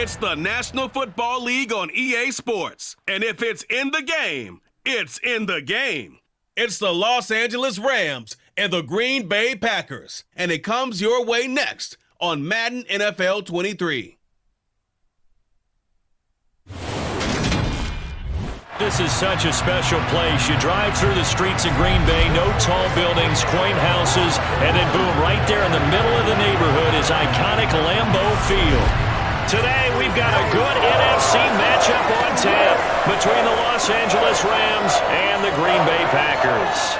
It's the National Football League on EA Sports. And if it's in the game, it's in the game. It's the Los Angeles Rams and the Green Bay Packers. And it comes your way next on Madden NFL 23. This is such a special place. You drive through the streets of Green Bay, no tall buildings, quaint houses, and then boom, right there in the middle of the neighborhood is iconic Lambeau Field. Today, we've got a good NFC matchup on tap between the Los Angeles Rams and the Green Bay Packers.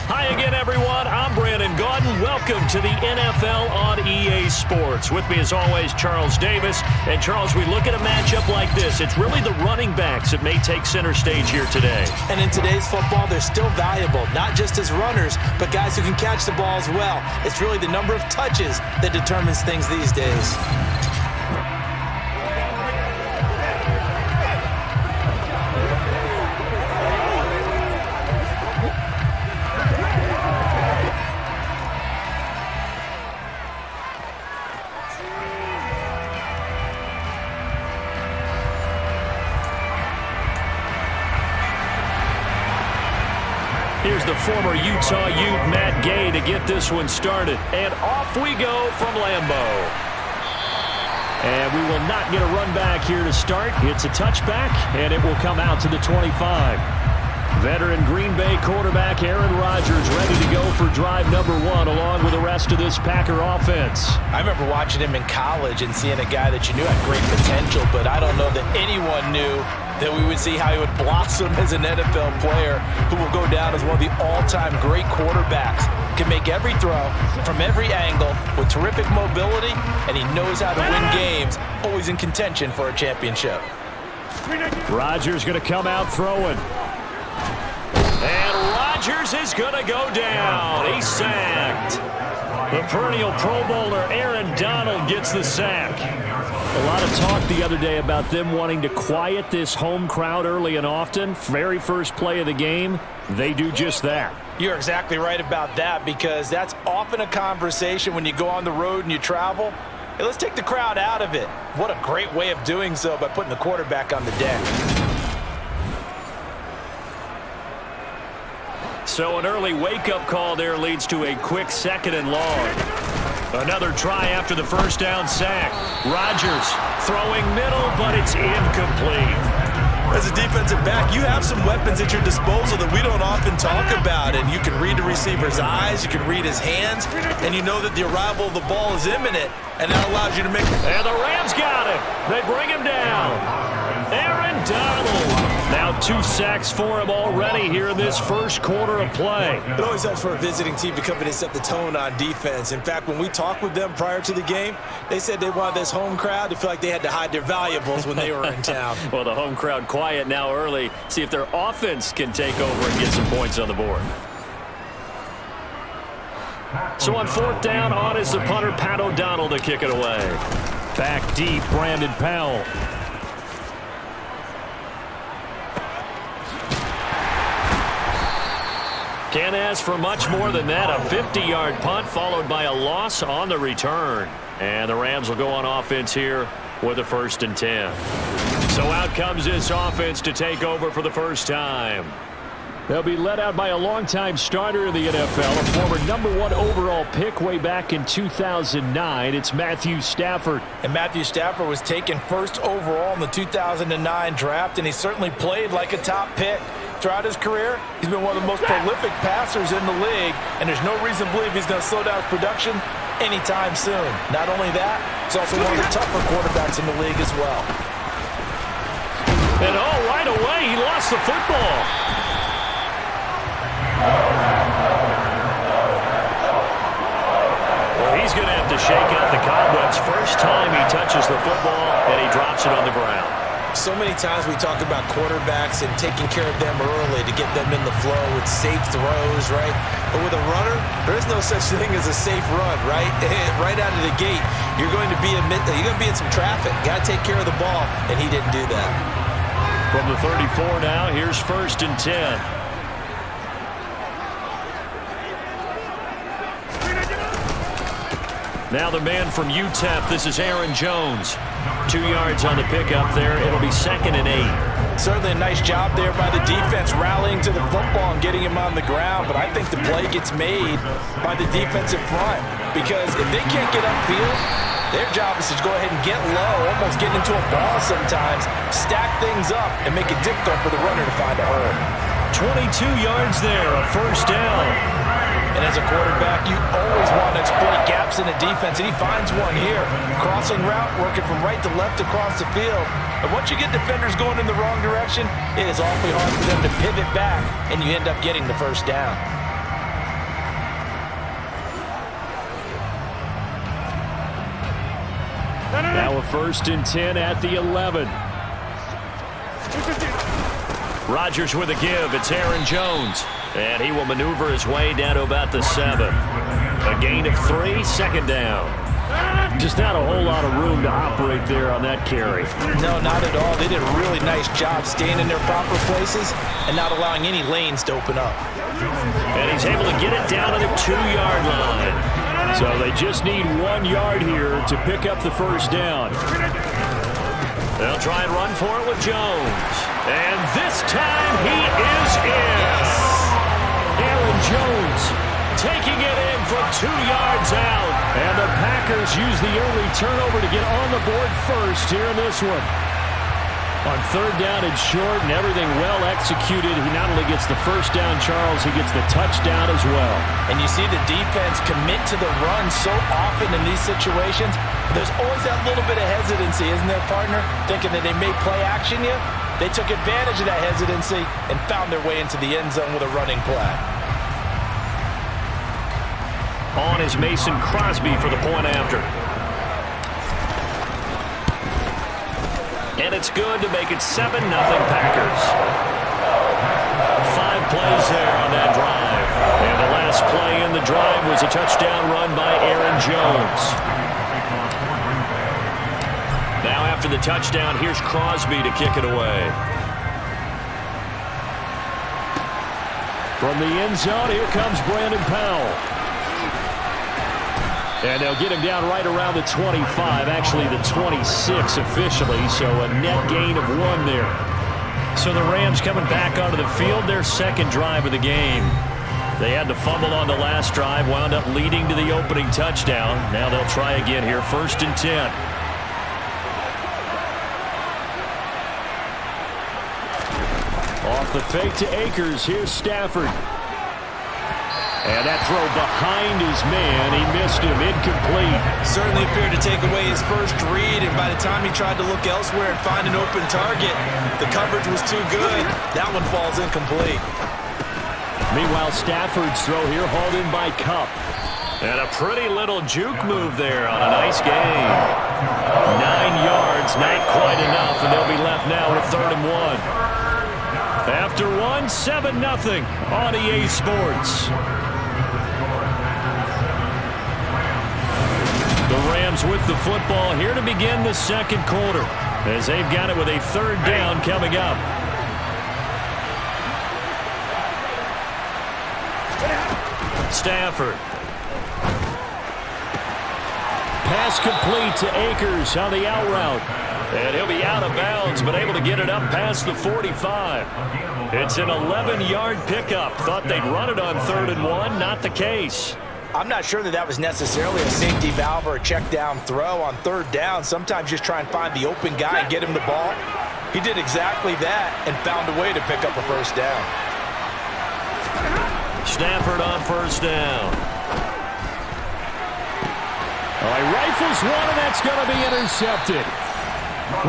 Hi again, everyone. I'm Brandon Gaudin. Welcome to the NFL on EA Sports. With me, as always, Charles Davis. And, Charles, we look at a matchup like this. It's really the running backs that may take center stage here today. And in today's football, they're still valuable, not just as runners, but guys who can catch the ball as well. It's really the number of touches that determines things these days. Here's the former Utah Ute, Matt Gay, to get this one started. And off we go from Lambeau. And we will not get a run back here to start. It's a touchback, and it will come out to the 25. Veteran Green Bay quarterback Aaron Rodgers ready to go for drive number one along with the rest of this Packer offense. I remember watching him in college and seeing a guy that you knew had great potential, but I don't know that anyone knew that we would see how he would blossom as an NFL player who will go down as one of the all-time great quarterbacks. Can make every throw from every angle with terrific mobility, and he knows how to win games, always in contention for a championship. Rodgers going to come out throwing. And Rodgers is going to go down. He's sacked. The perennial Pro Bowler Aaron Donald gets the sack. A lot of talk the other day about them wanting to quiet this home crowd early and often. Very first play of the game, they do just that. You're exactly right about that, because that's often a conversation when you go on the road and you travel. Hey, let's take the crowd out of it. What a great way of doing so by putting the quarterback on the deck. So an early wake-up call there leads to a quick second and long. Another try after the first down sack. Rodgers throwing middle, but it's incomplete. As a defensive back, you have some weapons at your disposal that we don't often talk about. And you can read the receiver's eyes, you can read his hands, and you know that the arrival of the ball is imminent, and that allows you to make... And the Rams got him. They bring him down. Aaron Donald. Now 2 sacks for him already here in this first quarter of play. It always helps for a visiting team to come in and set the tone on defense. In fact, when we talked with them prior to the game, they said they wanted this home crowd to feel like they had to hide their valuables when they were in town. Well, the home crowd quiet now early. See if their offense can take over and get some points on the board. So on 4th down, on is the punter, Pat O'Donnell, to kick it away. Back deep, Brandon Powell. Can't ask for much more than that. A 50-yard punt followed by a loss on the return. And the Rams will go on offense here with a 1st and 10. So out comes this offense to take over for the first time. They'll be led out by a longtime starter in the NFL, a former #1 overall pick way back in 2009. It's Matthew Stafford. And Matthew Stafford was taken 1st overall in the 2009 draft, and he certainly played like a top pick. Throughout his career, he's been one of the most prolific passers in the league, and there's no reason to believe he's going to slow down his production anytime soon. Not only that, he's also one of the tougher quarterbacks in the league as well. And right away, he lost the football. Well, he's going to have to shake out the cobwebs. First time he touches the football, and he drops it on the ground. So many times we talk about quarterbacks and taking care of them early to get them in the flow with safe throws, right? But with a runner, there is no such thing as a safe run, right? Right out of the gate, you're going to be in some traffic. You got to take care of the ball, and he didn't do that. From the 34 now, here's 1st and 10. Now the man from UTEP, this is Aaron Jones. 2 yards on the pickup there. It'll be 2nd and 8. Certainly a nice job there by the defense rallying to the football and getting him on the ground, but I think the play gets made by the defensive front because if they can't get upfield, their job is to go ahead and get low, almost get into a ball sometimes, stack things up, and make it difficult for the runner to find a hole. 22 yards there, a first down. And as a quarterback, you always want to exploit gaps in the defense, and he finds one here. Crossing route, working from right to left across the field. And once you get defenders going in the wrong direction, it is awfully hard for them to pivot back, and you end up getting the first down. Now a 1st and 10 at the 11. Rodgers with a give. It's Aaron Jones. And he will maneuver his way down to about the 7. A gain of 3, 2nd down. Just not a whole lot of room to operate there on that carry. No, not at all. They did a really nice job staying in their proper places and not allowing any lanes to open up. And he's able to get it down to the 2-yard line. So they just need 1 yard here to pick up the first down. They'll try and run for it with Jones. And this time he is in. Aaron Jones taking it in for 2 yards out. And the Packers use the early turnover to get on the board first here in this one. On 3rd down and short and everything well executed, he not only gets the first down, Charles, he gets the touchdown as well. And you see the defense commit to the run so often in these situations. There's always that little bit of hesitancy, isn't there, partner? Thinking that they may play action you. They took advantage of that hesitancy and found their way into the end zone with a running play. On is Mason Crosby for the point after. And it's good to make it 7-0 Packers. 5 plays there on that drive. And the last play in the drive was a touchdown run by Aaron Jones. Now after the touchdown, here's Crosby to kick it away. From the end zone, here comes Brandon Powell. And they'll get him down right around the 25, actually the 26 officially, so a net gain of 1 there. So the Rams coming back onto the field, their 2nd drive of the game. They had the fumble on the last drive, wound up leading to the opening touchdown. Now they'll try again here, 1st and 10. Off the fake to Akers, here's Stafford. And that throw behind his man, he missed him, incomplete. Certainly appeared to take away his first read, and by the time he tried to look elsewhere and find an open target, the coverage was too good. That one falls incomplete. Meanwhile, Stafford's throw here hauled in by Kupp. And a pretty little juke move there on a nice gain. 9 yards, not quite enough, and they'll be left now with 3rd and 1. After 1, 7-0 on EA Sports. The Rams with the football here to begin the 2nd quarter as they've got it with a 3rd down coming up. Stafford. Pass complete to Akers on the out route. And he'll be out of bounds, but able to get it up past the 45. It's an 11-yard pickup. Thought they'd run it on 3rd and 1. Not the case. I'm not sure that was necessarily a safety valve or a check down throw on 3rd down. Sometimes just try and find the open guy and get him the ball. He did exactly that and found a way to pick up a 1st down. Stafford on 1st down. He rifles one, and that's going to be intercepted.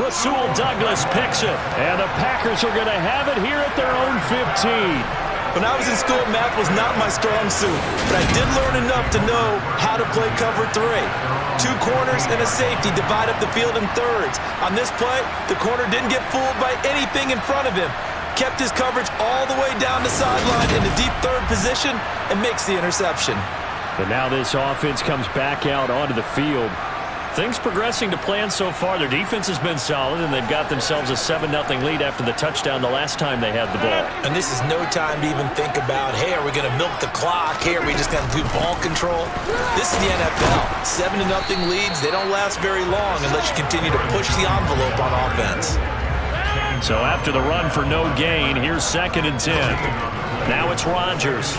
Rasul Douglas picks it, and the Packers are going to have it here at their own 15. When I was in school, math was not my strong suit, but I did learn enough to know how to play cover 3. 2 corners and a safety divide up the field in thirds. On this play, the corner didn't get fooled by anything in front of him. Kept his coverage all the way down the sideline in the deep 3rd position and makes the interception. But now this offense comes back out onto the field. Things progressing to plan so far. Their defense has been solid, and they've got themselves a 7-0 lead after the touchdown the last time they had the ball. And this is no time to even think about, hey, are we going to milk the clock? Hey, are we just going to do ball control? This is the NFL. 7-0 leads, they don't last very long unless you continue to push the envelope on offense. So after the run for no gain, here's 2nd and 10. Now it's Rodgers.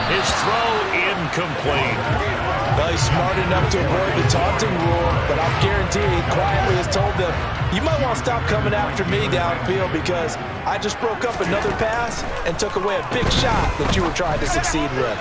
His throw incomplete. Well, he's smart enough to avoid the taunting rule, but I'm guaranteed he quietly has told them, you might want to stop coming after me downfield because I just broke up another pass and took away a big shot that you were trying to succeed with.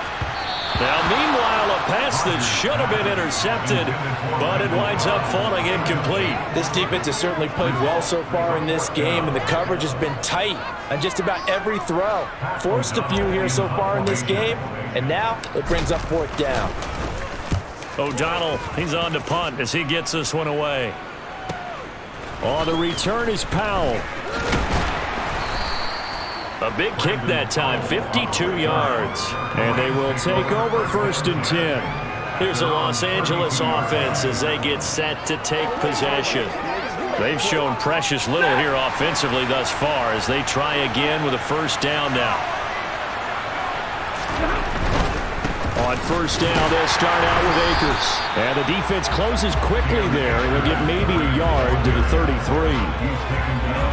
Now, meanwhile, a pass that should have been intercepted, but it winds up falling incomplete. This defense has certainly played well so far in this game, and the coverage has been tight on just about every throw. Forced a few here so far in this game, and now it brings up 4th down. O'Donnell, he's on to punt as he gets this one away. On the return is Powell. A big kick that time, 52 yards. And they will take over 1st and 10. Here's the Los Angeles offense as they get set to take possession. They've shown precious little here offensively thus far as they try again with a 1st down now. On 1st down, they'll start out with Akers. And the defense closes quickly there, and they'll get maybe a yard to the 33.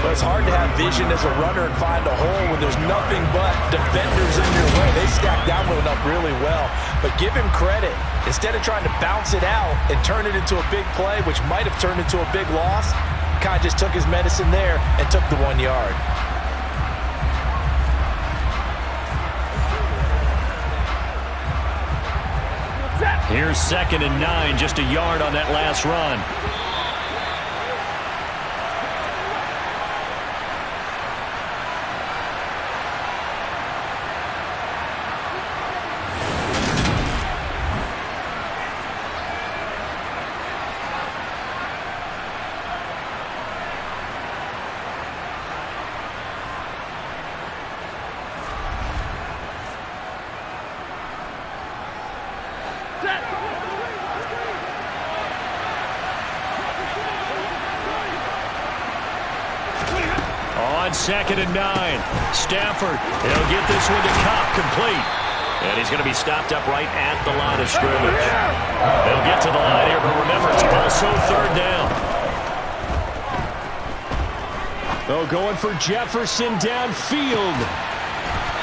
Well, it's hard to have vision as a runner and find a hole when there's nothing but defenders in your way. They stack that one up really well. But give him credit. Instead of trying to bounce it out and turn it into a big play, which might have turned into a big loss, kind of just took his medicine there and took the 1 yard. Here's 2nd and 9, just a yard on that last run. On 2nd and 9, Stafford, he'll get this one to Cobb, complete. And he's going to be stopped up right at the line of scrimmage. They'll get to the line here, but remember, it's also 3rd down. They're going for Jefferson downfield.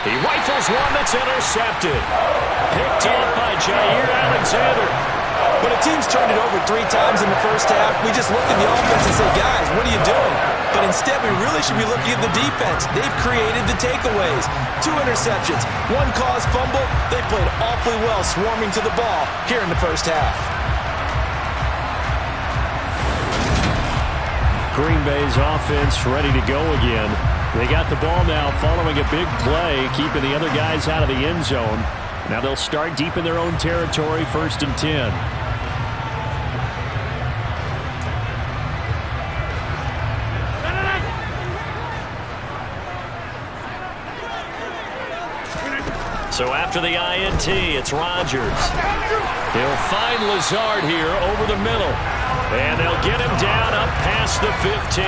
He rifles one that's intercepted. Picked up by Jair Alexander. When a team's turned it over 3 times in the first half, we just look at the offense and say, guys, what are you doing? But instead, we really should be looking at the defense. They've created the takeaways. 2 interceptions, 1 caused fumble. They played awfully well swarming to the ball here in the first half. Green Bay's offense ready to go again. They got the ball now following a big play, keeping the other guys out of the end zone. Now they'll start deep in their own territory, 1st and 10. So after the INT, it's Rodgers. He'll find Lazard here over the middle. And they'll get him down up past the 15.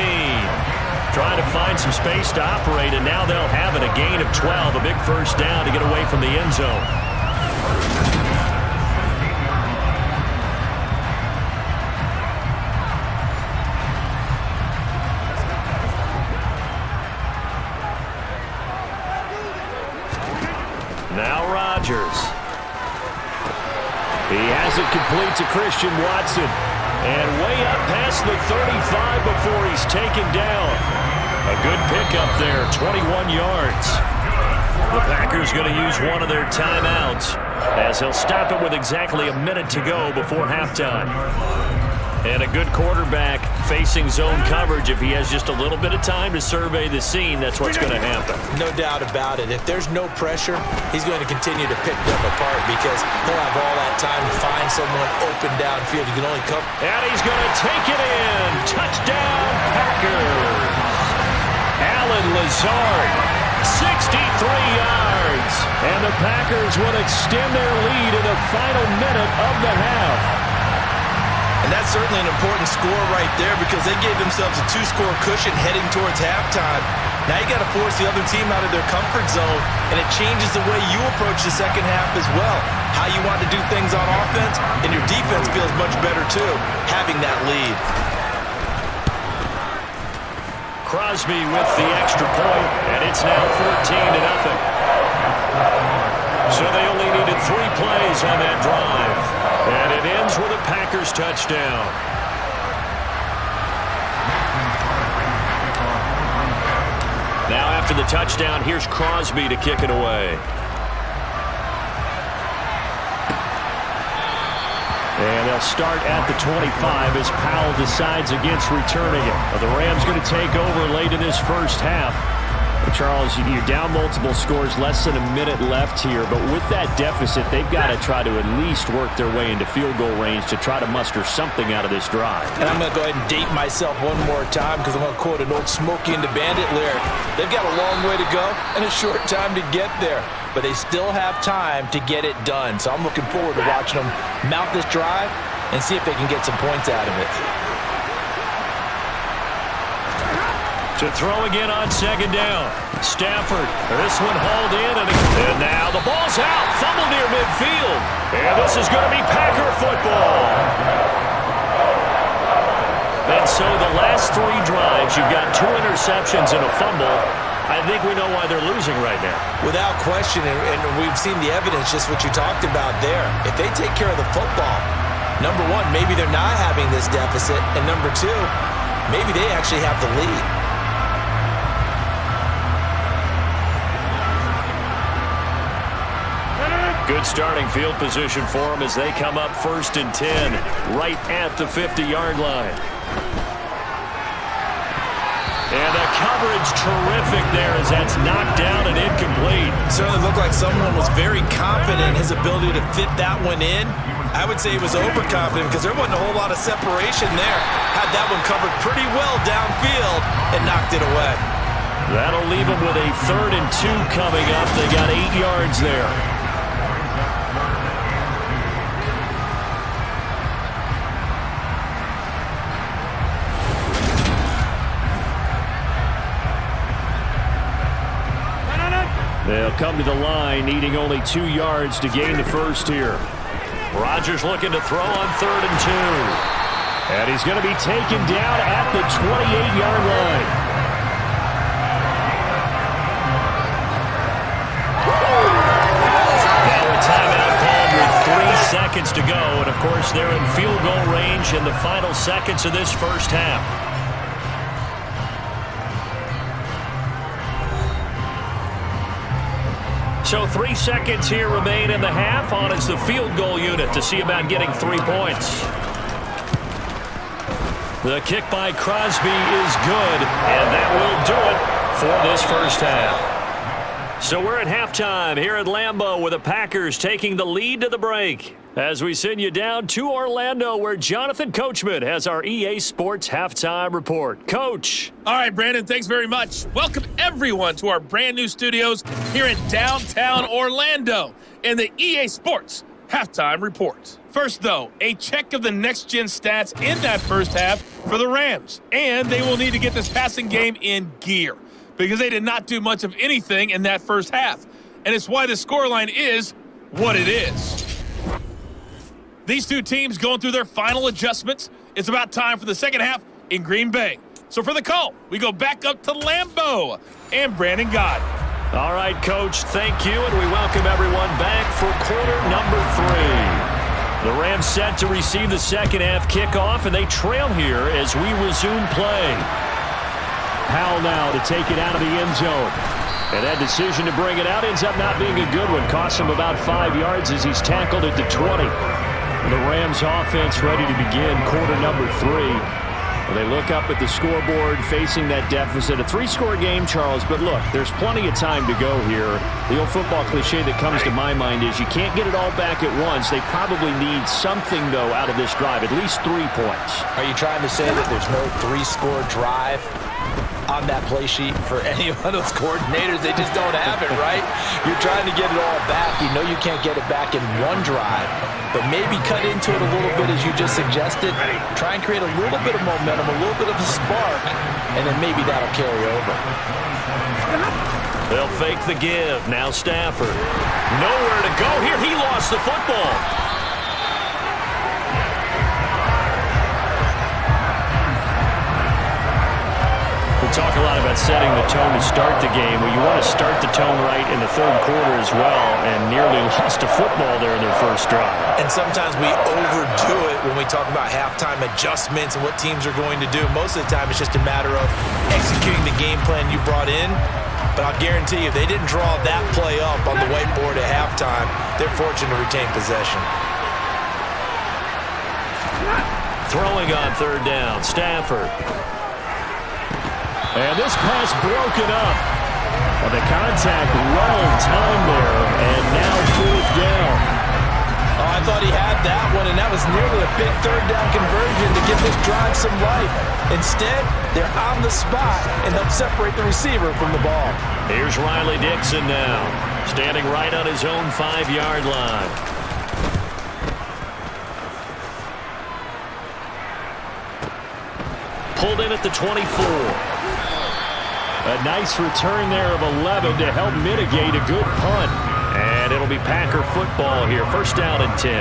Trying to find some space to operate, and now they'll have it. A gain of 12, a big 1st down to get away from the end zone. Now Rodgers. He has it complete to Christian Watson. And way up past the 35 before he's taken down. A good pickup there, 21 yards. The Packers going to use one of their timeouts as he'll stop it with exactly a minute to go before halftime. And a good quarterback facing zone coverage. If he has just a little bit of time to survey the scene, that's what's going to happen. No doubt about it. If there's no pressure, he's going to continue to pick them apart because he'll have all that time to find someone open downfield. He can only come. And he's going to take it in. Touchdown, Packers. Allen Lazard 63 yards. And the Packers will extend their lead in the final minute of the half. And that's certainly an important score right there because they gave themselves a 2-score cushion heading towards halftime. Now you got to force the other team out of their comfort zone, and it changes the way you approach the second half as well. How you want to do things on offense, and your defense feels much better too, having that lead. Crosby with the extra point, and it's now 14-0. So they only needed 3 plays on that drive. And it ends with a Packers touchdown. Now after the touchdown, here's Crosby to kick it away. And they'll start at the 25 as Powell decides against returning it. The Rams going to take over late in this first half. Charles, you're down multiple scores, less than a minute left here, but with that deficit, they've got to try to at least work their way into field goal range to try to muster something out of this drive. And I'm going to go ahead and date myself one more time because I'm going to quote an old Smokey and the Bandit lyric. They've got a long way to go and a short time to get there, but they still have time to get it done. So I'm looking forward to watching them mount this drive and see if they can get some points out of it. To throw again on second down. Stafford, this one hauled in, and now the ball's out. Fumble near midfield. And this is going to be Packer football. And so the last 3 drives, you've got 2 interceptions and a fumble. I think we know why they're losing right now. Without question, and we've seen the evidence, just what you talked about there. If they take care of the football, number 1, maybe they're not having this deficit, and number 2, maybe they actually have the lead. Good starting field position for them as they come up 1st and 10 right at the 50-yard line. And the coverage terrific there as that's knocked down and incomplete. Certainly looked like someone was very confident in his ability to fit that one in. I would say he was overconfident because there wasn't a whole lot of separation there. Had that one covered pretty well downfield and knocked it away. That'll leave them with a 3rd and 2 coming up. They got 8 yards there. They'll come to the line, needing only 2 yards to gain the first here. Rodgers looking to throw on 3rd and 2. And he's going to be taken down at the 28-yard line. Now a timeout called with 3 seconds to go. And, of course, they're in field goal range in the final seconds of this first half. So 3 seconds here remain in the half. On is the field goal unit to see about getting 3 points. The kick by Crosby is good, and that will do it for this first half. So we're at halftime here at Lambeau with the Packers taking the lead to the break. As we send you down to Orlando where Jonathan Coachman has our EA Sports Halftime Report. Coach. All right, Brandon, thanks very much. Welcome, everyone, to our brand new studios here in downtown Orlando in the EA Sports Halftime Report. First, though, a check of the next-gen stats in that first half for the Rams. And they will need to get this passing game in gear because they did not do much of anything in that first half. And it's why the scoreline is what it is. These two teams going through their final adjustments. It's about time for the second half in Green Bay. So for the call, we go back up to Lambeau and Brandon Gott. All right, Coach, thank you, and we welcome everyone back for quarter number 3. The Rams set to receive the second half kickoff, and they trail here as we resume play. Powell now to take it out of the end zone. And that decision to bring it out ends up not being a good one. Costs him about 5 yards as he's tackled at the 20. The Rams offense ready to begin quarter number 3. Well, they look up at the scoreboard facing that deficit. A 3-score game, Charles, but look, there's plenty of time to go here. The old football cliche that comes to my mind is you can't get it all back at once. They probably need something, though, out of this drive, at least 3 points. Are you trying to say that there's no 3-score drive on that play sheet for any one of those coordinators? They just don't have it, right? You're trying to get it all back. You know you can't get it back in one drive, but maybe cut into it a little bit as you just suggested. Try and create a little bit of momentum, a little bit of a spark, and then maybe that'll carry over. They'll fake the give. Now Stafford. Nowhere to go here. He lost the football. Talk a lot about setting the tone to start the game. Well, you want to start the tone right in the third quarter as well, and nearly lost a football there in their first drive. And sometimes we overdo it when we talk about halftime adjustments and what teams are going to do. Most of the time, it's just a matter of executing the game plan you brought in. But I'll guarantee you, if they didn't draw that play up on the whiteboard at halftime, they're fortunate to retain possession. Throwing on third down, Stafford. And this pass broken up. Well, the contact wrong time there, and now fourth down. Oh, I thought he had that one, and that was nearly a big third down conversion to give this drive some life. Instead, they're on the spot and help separate the receiver from the ball. Here's Riley Dixon now, standing right on his own 5-yard line. Pulled in at the 24. A nice return there of 11 to help mitigate a good punt. And it'll be Packer football here. First down and 10.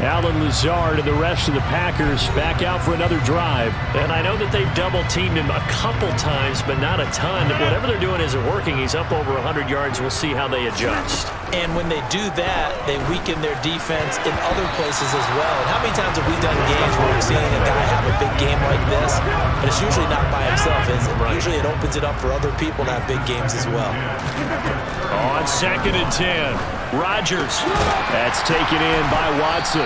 Alan Lazard and the rest of the Packers back out for another drive. And I know that they've double-teamed him a couple times, but not a ton. Whatever they're doing isn't working. He's up over 100 yards. We'll see how they adjust. And when they do that, they weaken their defense in other places as well. And how many times have we done games where we've seen a guy have a big game like this, but it's usually not by himself, is it? Right. Usually it opens it up for other people to have big games as well. On second and 10, Rodgers. That's taken in by Watson.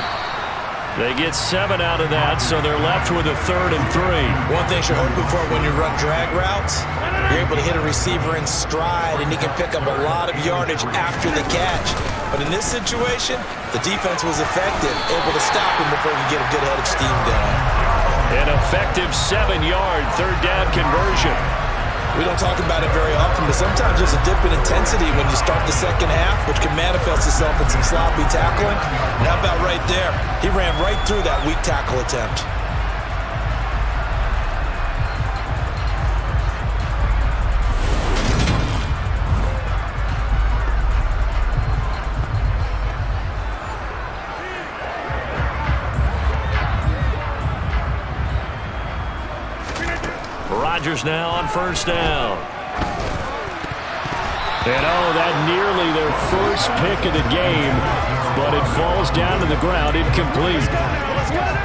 They get 7 out of that, so they're left with a 3rd and 3. One thing you're hoping for when you run drag routes, you're able to hit a receiver in stride, and he can pick up a lot of yardage after the catch. But in this situation, the defense was effective, able to stop him before he could get a good head of steam going. An effective 7-yard third down conversion. We don't talk about it very often, but sometimes there's a dip in intensity when you start the second half, which can manifest itself in some sloppy tackling. And how about right there? He ran right through that weak tackle attempt. Rodgers now on first down. And oh, that nearly their first pick of the game, but it falls down to the ground, incomplete.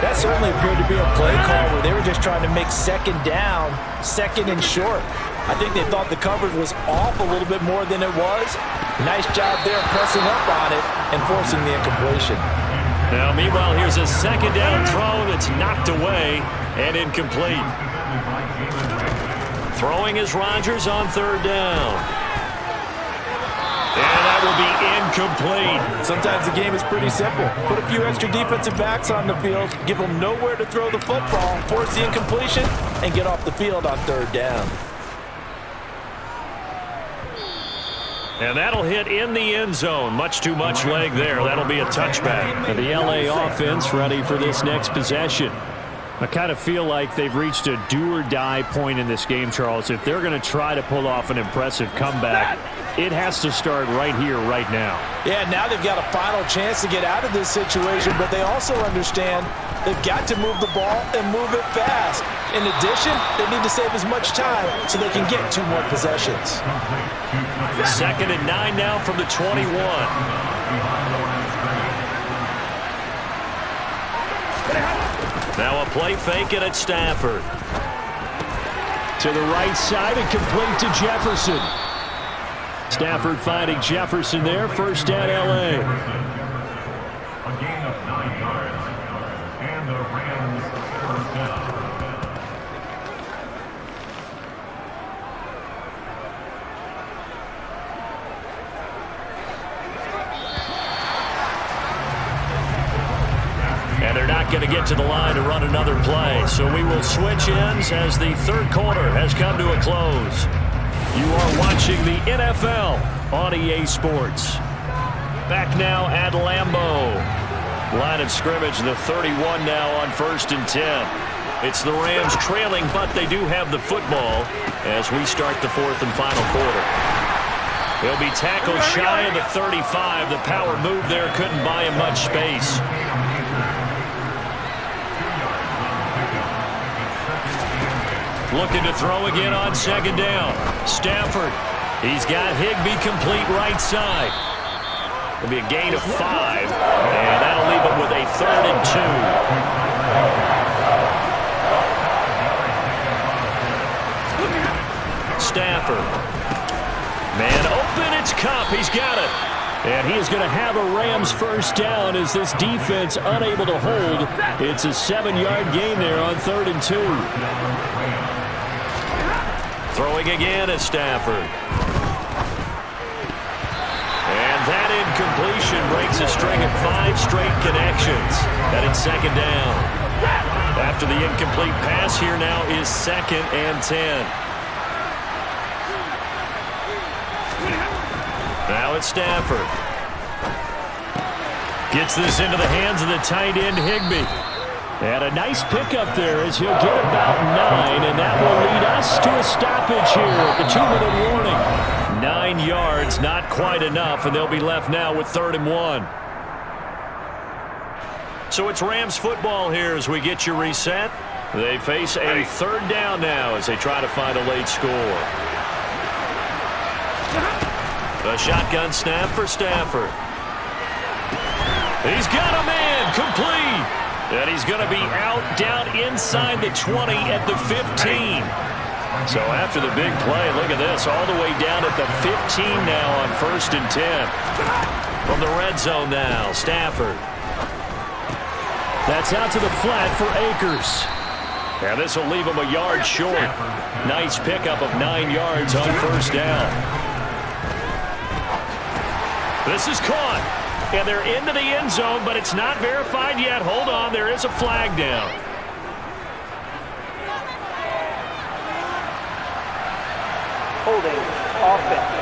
That certainly appeared to be a play call where they were just trying to make second down, second and short. I think they thought the coverage was off a little bit more than it was. Nice job there pressing up on it and forcing the incompletion. Now, meanwhile, here's a second down throw that's knocked away and incomplete. Throwing is Rodgers on third down. And that will be incomplete. Sometimes the game is pretty simple. Put a few extra defensive backs on the field, give them nowhere to throw the football, force the incompletion, and get off the field on third down. And that'll hit in the end zone. Much too much leg there. That'll be a touchback. And the LA offense ready for this next possession. I kind of feel like they've reached a do-or-die point in this game, Charles. If they're going to try to pull off an impressive comeback, it has to start right here, right now. Yeah, now they've got a final chance to get out of this situation, but they also understand they've got to move the ball and move it fast. In addition, they need to save as much time so they can get 2 more possessions. Second and 9 now from the 21. Now a play fake it at Stafford. To the right side and complete to Jefferson. Stafford finding Jefferson there. First down, LA. A gain of 9 yards. And the Rams first down. get to the line to run another play. So we will switch ends as the third quarter has come to a close. You are watching the NFL on EA Sports. Back now at Lambeau. Line of scrimmage, the 31 now on 1st and 10. It's the Rams trailing, but they do have the football as we start the fourth and final quarter. He'll be tackled shy of the 35. The power move there couldn't buy him much space. Looking to throw again on second down. Stafford. He's got Higbee complete right side. It'll be a gain of 5, and that'll leave him with a 3rd and 2. Stafford. Man open, it's Kupp. He's got it. And he is going to have a Rams first down as this defense unable to hold. It's a 7-yard gain there on 3rd and 2. Throwing again is Stafford. And that incompletion breaks a string of 5 straight connections. That is second down. After the incomplete pass, here now is 2nd and 10. Now it's Stafford. Gets this into the hands of the tight end, Higbee. And a nice pickup there as he'll get about 9, and that will lead us to a stoppage here at the 2-minute warning. 9 yards, not quite enough, and they'll be left now with 3rd and 1. So it's Rams football here as we get you reset. They face a 3rd down now as they try to find a late score. A shotgun snap for Stafford. He's got a man complete. And he's going to be out down inside the 20 at the 15. So after the big play, look at this, all the way down at the 15 now on 1st and 10. From the red zone now, Stafford. That's out to the flat for Akers. And this will leave him a yard short. Nice pickup of 9 yards on 1st down. This is caught. And they're into the end zone, but it's not verified yet. Hold on, there is a flag down. Holding offense.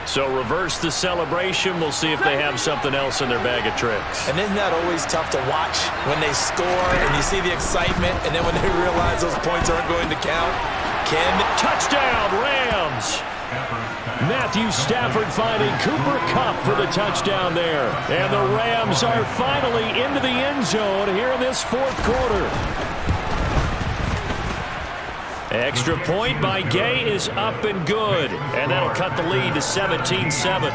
So reverse the celebration. We'll see if they have something else in their bag of tricks. And isn't that always tough to watch when they score and you see the excitement, and then when they realize those points aren't going to count? Touchdown, Rams. Matthew Stafford finding Cooper Kupp for the touchdown there. And the Rams are finally into the end zone here in this 4th quarter. Extra point by Gay is up and good. And that'll cut the lead to 17-7.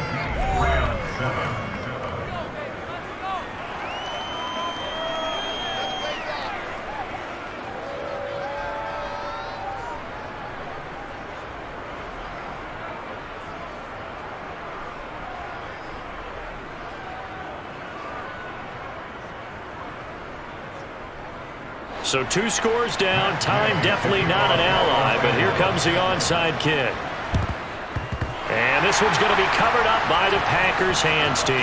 So 2 scores down. Time definitely not an ally, but here comes the onside kick. And this one's going to be covered up by the Packers hands team.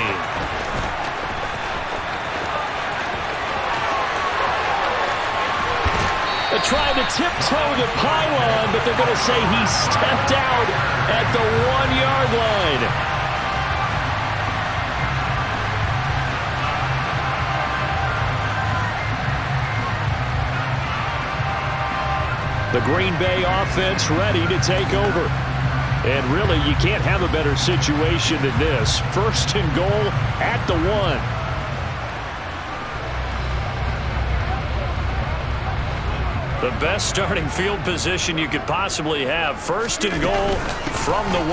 They tried to tiptoe the pylon, but they're going to say he stepped out at the 1-yard line. The Green Bay offense ready to take over. And really, you can't have a better situation than this. 1st and goal at the 1. The best starting field position you could possibly have. 1st and goal from the 1.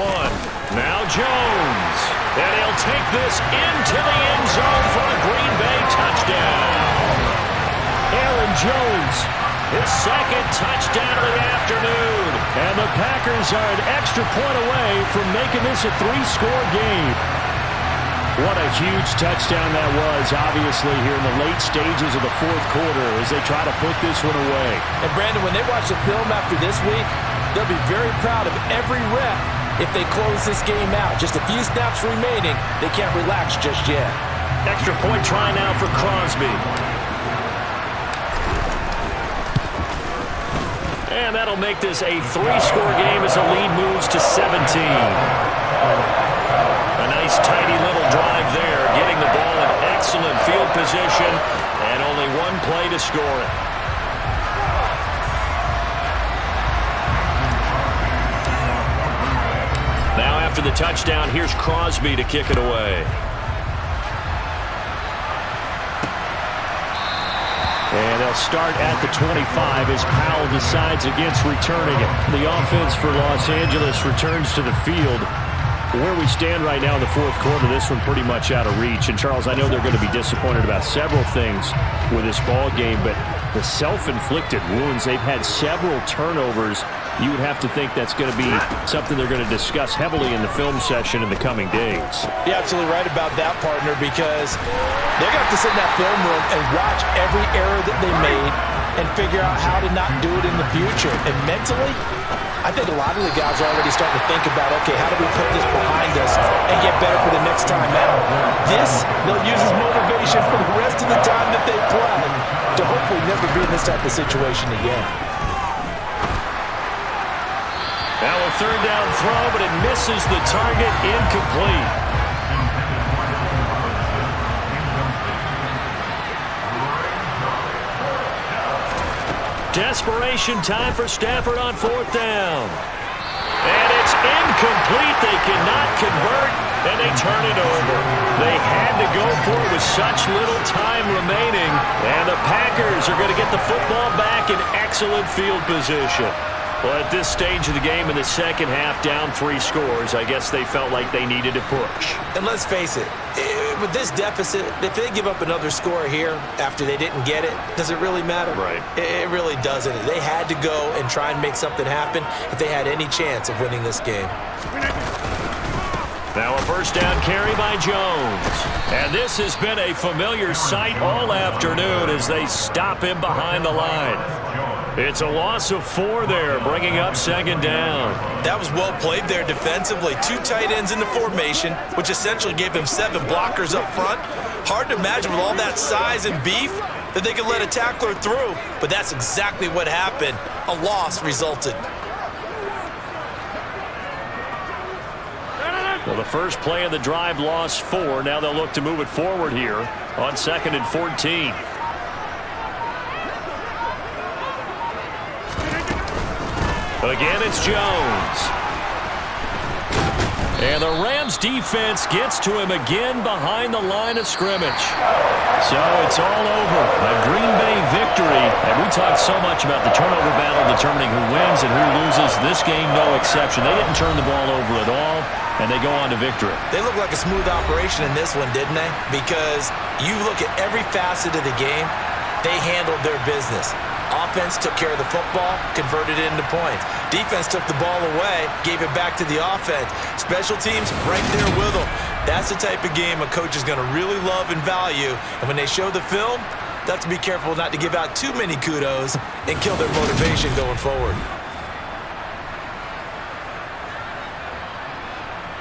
Now Jones. And he'll take this into the end zone for a Green Bay touchdown. Aaron Jones. His 2nd touchdown of the afternoon. And the Packers are an extra point away from making this a 3-score game. What a huge touchdown that was, obviously, here in the late stages of the 4th quarter as they try to put this one away. And, Brandon, when they watch the film after this week, they'll be very proud of every rep if they close this game out. Just a few snaps remaining. They can't relax just yet. Extra point try now for Crosby. And that'll make this a 3-score game as the lead moves to 17. A nice tidy little drive there, getting the ball in excellent field position, and only one play to score it. Now after the touchdown, here's Crosby to kick it away. And they'll start at the 25 as Powell decides against returning it. The offense for Los Angeles returns to the field. Where we stand right now in the fourth quarter, this one pretty much out of reach. And, Charles, I know they're going to be disappointed about several things with this ball game, but the self-inflicted wounds, they've had several turnovers. You would have to think that's going to be something they're going to discuss heavily in the film session in the coming days. You're absolutely right about that, partner, because they're going to have to sit in that film room and watch every error that they made and figure out how to not do it in the future. And mentally, I think a lot of the guys are already starting to think about, okay, how do we put this behind us and get better for the next time out? This, they'll use as motivation for the rest of the time that they play to hopefully never be in this type of situation again. Now a third down throw, but it misses the target, incomplete. Desperation time for Stafford on fourth down. And it's incomplete. They cannot convert, and they turn it over. They had to go for it with such little time remaining. And the Packers are going to get the football back in excellent field position. Well, at this stage of the game in the second half, down 3 scores, I guess they felt like they needed to push. And let's face it, with this deficit, if they give up another score here after they didn't get it, does it really matter? Right. It really doesn't. They had to go and try and make something happen if they had any chance of winning this game. Now a first down carry by Jones. And this has been a familiar sight all afternoon as they stop him behind the line. It's a loss of 4 there, bringing up second down. That was well played there defensively. 2 tight ends in the formation, which essentially gave him 7 blockers up front. Hard to imagine with all that size and beef that they could let a tackler through, but that's exactly what happened. A loss resulted. Well, the first play of the drive lost 4. Now they'll look to move it forward here on 2nd and 14. Again, it's Jones. And the Rams defense gets to him again behind the line of scrimmage. So it's all over. A Green Bay victory. And we talked so much about the turnover battle determining who wins and who loses. This game, no exception. They didn't turn the ball over at all, and they go on to victory. They look like a smooth operation in this one, didn't they? Because you look at every facet of the game, they handled their business. Offense took care of the football, converted it into points. Defense took the ball away, gave it back to the offense. Special teams right there with them. That's the type of game a coach is going to really love and value. And when they show the film, they have to be careful not to give out too many kudos and kill their motivation going forward.